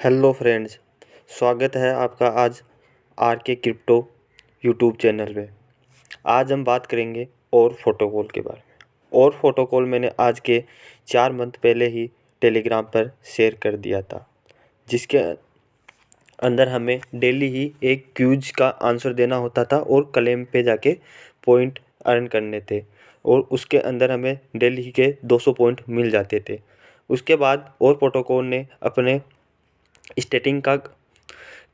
Hello friends, स्वागत है आपका आज आर के क्रिप्टो यूट्यूब चैनल में। आज हम बात करेंगे और प्रोटोकॉल के बारे में। और प्रोटोकॉल मैंने आज के 4 मंथ पहले ही टेलीग्राम पर शेयर कर दिया था, जिसके अंदर हमें डेली ही एक क्यूज का आंसर देना होता था और क्लेम पे जाके पॉइंट अर्न करने थे और उसके अंदर हमें डेली के 200 पॉइंट मिल जाते थे। उसके बाद और प्रोटोकॉल ने अपने स्टेटिंग का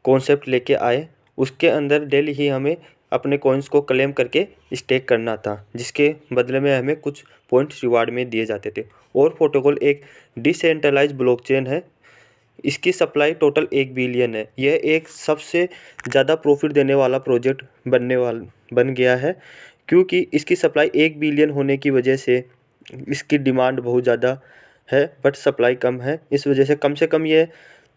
कॉन्सेप्ट लेके आए। उसके अंदर डेली ही हमें अपने कॉइन्स को क्लेम करके स्टेक करना था, जिसके बदले में हमें कुछ पॉइंट रिवार्ड में दिए जाते थे। और प्रोटोकॉल एक डिसेंट्रलाइज ब्लॉकचेन है। इसकी सप्लाई टोटल 1 बिलियन है। यह एक सबसे ज़्यादा प्रॉफिट देने वाला प्रोजेक्ट बन गया है, क्योंकि इसकी सप्लाई 1 बिलियन होने की वजह से इसकी डिमांड बहुत ज़्यादा है बट सप्लाई कम है। इस वजह से कम ये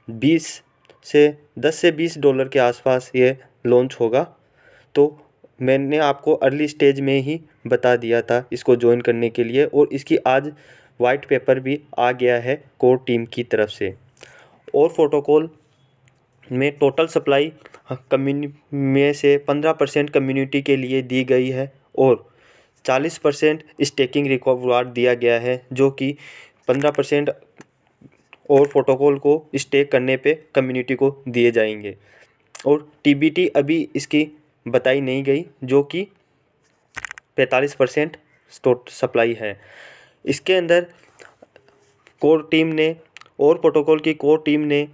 20 से 10 से $20 के आसपास ये लॉन्च होगा। तो मैंने आपको अर्ली स्टेज में ही बता दिया था इसको ज्वाइन करने के लिए, और इसकी आज वाइट पेपर भी आ गया है कोर टीम की तरफ से। और प्रोटोकॉल में टोटल सप्लाई कम्युनिटी में से 15% कम्युनिटी के लिए दी गई है और 40% स्टेकिंग रिवॉर्ड दिया गया है, जो कि 15% और प्रोटोकॉल को स्टेक करने पे कम्युनिटी को दिए जाएंगे। और टीबीटी अभी इसकी बताई नहीं गई, जो कि 45% सप्लाई है। इसके अंदर कोर टीम ने और प्रोटोकॉल की कोर टीम ने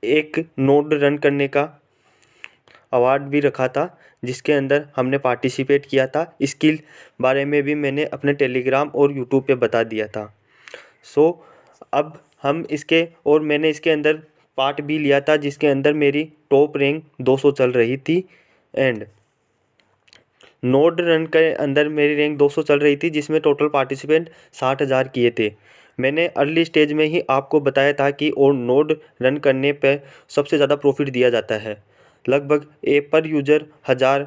एक नोड रन करने का अवार्ड भी रखा था, जिसके अंदर हमने पार्टिसिपेट किया था। इसकी बारे में भी मैंने अपने टेलीग्राम और यूट्यूब पे बता दिया था। अब हम मैंने इसके अंदर पार्ट भी लिया था, जिसके अंदर मेरी टॉप रैंक 200 चल रही थी एंड नोड रन के अंदर मेरी रैंक 200 चल रही थी, जिसमें टोटल पार्टिसिपेंट 60,000 किए थे। मैंने अर्ली स्टेज में ही आपको बताया था कि और नोड रन करने पे सबसे ज़्यादा प्रॉफिट दिया जाता है। लगभग पर यूज़र 1000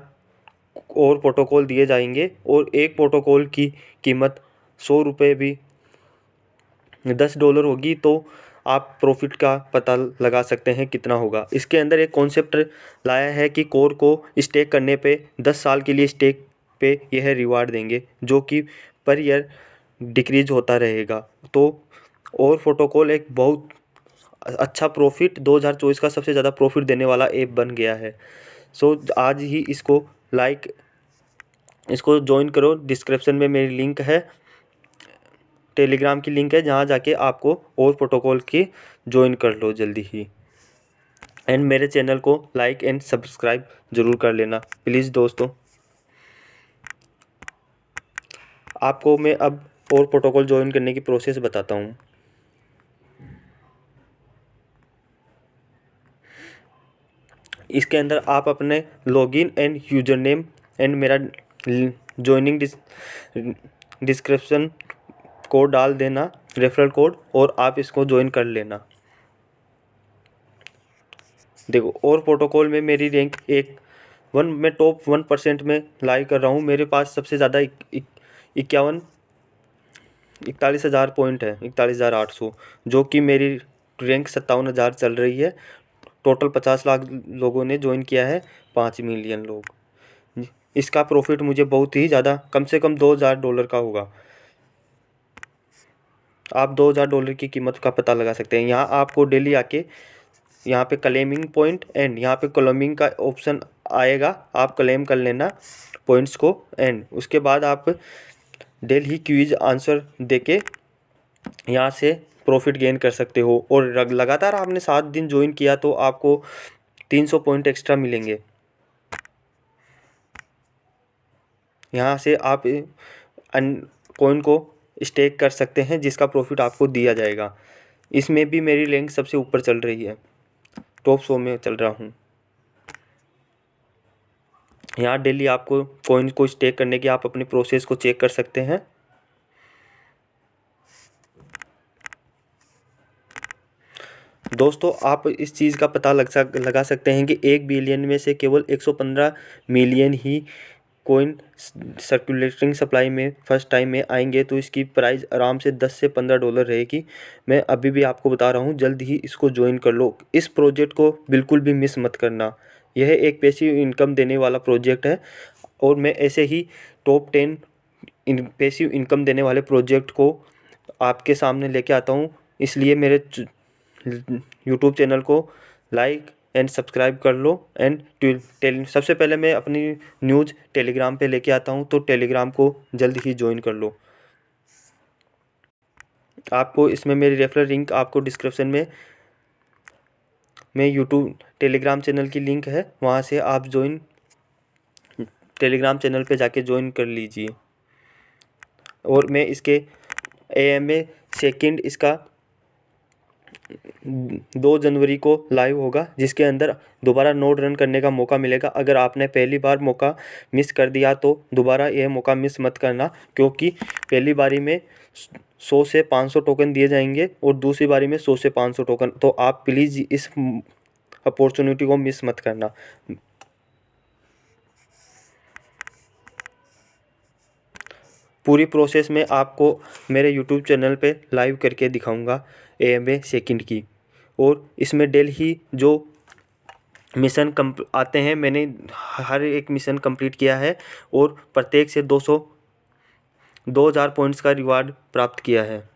और प्रोटोकॉल दिए जाएंगे और एक प्रोटोकॉल की कीमत ₹100 भी $10 होगी, तो आप प्रॉफिट का पता लगा सकते हैं कितना होगा। इसके अंदर एक कॉन्सेप्ट लाया है कि कोर को स्टेक करने पे 10 साल के लिए स्टेक पे यह रिवार्ड देंगे, जो कि पर ईयर डिक्रीज होता रहेगा। तो और प्रोटोकॉल एक बहुत अच्छा प्रॉफिट 2024 का सबसे ज़्यादा प्रॉफिट देने वाला ऐप बन गया है। आज ही इसको ज्वाइन करो। डिस्क्रिप्शन में मेरी लिंक है, टेलीग्राम की लिंक है, जहाँ जाके आपको और प्रोटोकॉल की ज्वाइन कर लो जल्दी ही। एंड मेरे चैनल को लाइक एंड सब्सक्राइब ज़रूर कर लेना प्लीज़ दोस्तों। आपको मैं अब और प्रोटोकॉल ज्वाइन करने की प्रोसेस बताता हूँ। इसके अंदर आप अपने login end user name and मेरा ज्वाइनिंग डिस्क्रिप्शन कोड डाल देना, रेफरल कोड, और आप इसको ज्वाइन कर लेना। देखो, और प्रोटोकॉल में मेरी रैंक मैं टॉप 1% में लाई कर रहा हूँ। मेरे पास सबसे ज़्यादा 41,000 पॉइंट है, 41,800, जो कि मेरी रैंक 57,000 चल रही है। टोटल 50 लाख लोगों ने ज्वाइन किया है, 5 मिलियन लोग। इसका प्रॉफिट मुझे बहुत ही ज़्यादा, कम से कम $2,000 का होगा। आप $2,000 की कीमत का पता लगा सकते हैं। यहाँ आपको डेली आके यहाँ पे क्लेमिंग पॉइंट एंड यहाँ पे क्लेमिंग का ऑप्शन आएगा, आप क्लेम कर लेना पॉइंट्स को एंड उसके बाद आप डेली क्विज आंसर देके यहाँ से प्रॉफिट गेन कर सकते हो। और लगातार आपने 7 दिन ज्वाइन किया तो आपको 300 पॉइंट एक्स्ट्रा मिलेंगे। यहाँ से आप कॉइन को स्टेक कर सकते हैं, जिसका प्रॉफिट आपको दिया जाएगा। इसमें भी मेरी रैंक सबसे ऊपर चल रही है, टॉप 100 में चल रहा हूँ। यहाँ डेली आपको कॉइन को स्टेक करने की आप अपनी प्रोसेस को चेक कर सकते हैं। दोस्तों, आप इस चीज़ का पता लगा सकते हैं कि 1 बिलियन में से केवल 115 मिलियन ही कॉइन सर्कुलेटिंग सप्लाई में फर्स्ट टाइम में आएंगे तो इसकी प्राइस आराम से $10 से $15 रहेगी। मैं अभी भी आपको बता रहा हूँ, जल्द ही इसको ज्वाइन कर लो। इस प्रोजेक्ट को बिल्कुल भी मिस मत करना। यह एक पैसिव इनकम देने वाला प्रोजेक्ट है और मैं ऐसे ही टॉप 10 पैसिव इनकम देने वाले प्रोजेक्ट को आपके सामने लेके आता हूँ। इसलिए मेरे यूट्यूब चैनल को लाइक एंड सब्सक्राइब कर लो। एंड सबसे पहले मैं अपनी न्यूज़ टेलीग्राम पे लेके आता हूँ, तो टेलीग्राम को जल्द ही ज्वाइन कर लो। आपको इसमें मेरी रेफरल लिंक आपको डिस्क्रिप्शन में यूट्यूब टेलीग्राम चैनल की लिंक है, वहाँ से आप टेलीग्राम चैनल पे जाके ज्वाइन कर लीजिए। और मैं इसके AMA सेकंड इसका 2 जनवरी को लाइव होगा, जिसके अंदर दोबारा नोड रन करने का मौका मिलेगा। अगर आपने पहली बार मौका मिस कर दिया तो दोबारा यह मौका मिस मत करना, क्योंकि पहली बारी में 100 से 500 टोकन दिए जाएंगे और दूसरी बारी में 100 से 500 टोकन। तो आप प्लीज़ इस अपॉर्चुनिटी को मिस मत करना। पूरी प्रोसेस में आपको मेरे यूट्यूब चैनल पे लाइव करके दिखाऊंगा AMA सेकंड की। और इसमें डेली जो मिशन आते हैं, मैंने हर एक मिशन कंप्लीट किया है और प्रत्येक से 2000 पॉइंट्स का रिवार्ड प्राप्त किया है।